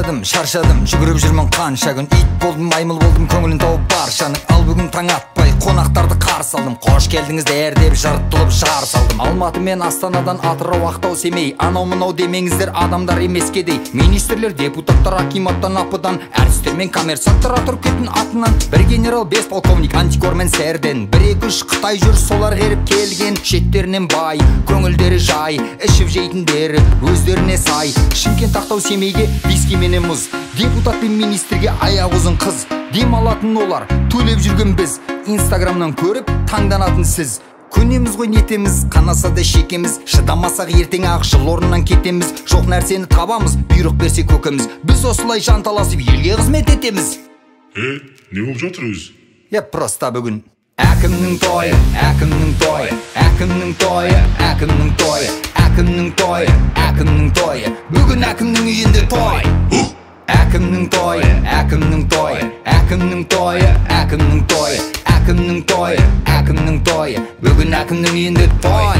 шаршадым, жүгіріп жүрмін қанша күн. Ит болдым, маймыл болдым, көңілін тауып баршаның. Ал бүгін таң атпай қонақтарды қарсы алдым. Қош келдіңіздер деп жыртылып шығар салдым. Алматы мен Астанадан Атырау, Ақтау, Семей. Анау мынау демеңіздер, адамдар емес кедей. Министрлер, депутаттар, акиматтан, апыдан, әртістер мен коммерсанттар атыр кетін атынан. Бір генерал, 5 полковник, антикор мен сәрден. 1-2 Қытай жүр, солар еріп келген. Шеттерінен бай, көңілдері жай, ішіп жейтіндері өздеріне сай. Шымкент, Ақтау, Семейге виски менен мұз. Депутат пен министрге аяқ ұзын қыз. Дем алатын олар, төлеп жүрген біз. Инстаграмнан көріп, таңданатын сіз. Көнеміз ғой нетеміз, қанаса да шекеміз. Шыдамасақ ертең ақ жыл орнынан кетеміз. Жоқ нәрсені табамыз, бұйрық берсе көкіміз. Біз осылай жанталасып елге қызмет етеміз. Не болып жатыр өзі? Просто бүгін әкімнің тойы, әкімнің тойы, әкімнің тойы, әкімнің тойы, әкімнің тойы, әкімнің тойы. Бүгін әкімнің үйінде той. Әкімнің тойы, әкімнің тойы, әкімнің тойы, әкімнің тойы, әкімнің тойы, әкімнің тойы. Бүгін әкімнің үйінде той.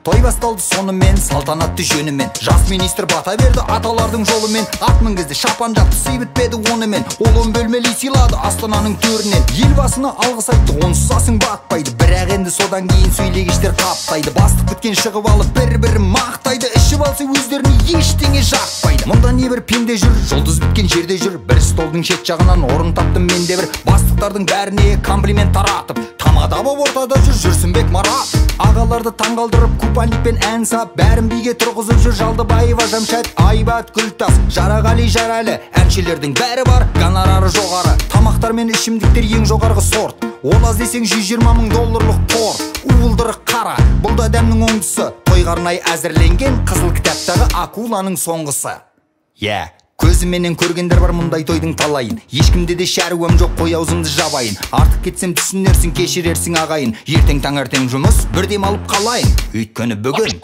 Той басталды сонымен, салтанатты жөнімен. Жас министр бата берді аталардың жолымен. Ат мінгізді, шапан жапты, сый бітпеді онымен. Ол 10 бөлмелі сыйлады Астананың төрінен. Елбасына алғыс айтты, онсыз асың батпайды. Бірақ енді содан кейін сөйлегіштер қаптайды. Бастық біткен шығып алып бір-бірін мақтайды. Ішіп алса өздеріне ештеңе жақпайды. Мұнда не бір пенде жүр, жұлдыз біткен жерде жүр. Бір столдың шет жағынан орын таптым менде бір. Бастықтардың бәріне комплимент таратып, тамада боп ортада жүрсінбек Марат. Ағаларды таңғалдырып купальникпен ән сап, бәрін биге тұрғызып жүр Жалдыбаева Жамшат, Айбат Күлтас, Жарағали Жаралы. Әншілердің бәрі бар, гонорары жоғары. Тамақтар мен ішімдіктер ең жоғарғы сорт. Ол аз десең $120,000 қор. Уылдырық қара, бұл да дәмнің оңдысы. Тойға арнайы әзірленген қызыл кітаптағы акуланың соңғысы. Көзіменен көргендер бар мұндай тойдың талайын. Ешкімде де шаруам жоқ, қой аузымды жабайын. Артық кетсем түсінерсің, кешірерсің ағайын. Ертең таңертең жұмыс, бір дем алып қалайын. Өйткені бүгін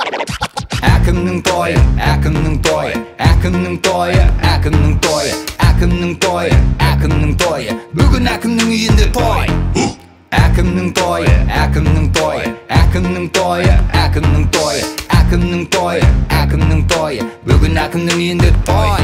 әкімнің тойы, әкімнің тойы, әкімнің тойы, әкімнің тойы, әкімнің тойы, әкімнің тойы. Бүгін әкімнің үйінде той. Әкімнің тойы, әкімнің тойы, әкімнің тойы, әкімнің тойы, әкімнің тойы, әкімнің тойы. Бүгін әкімнің үйінде той.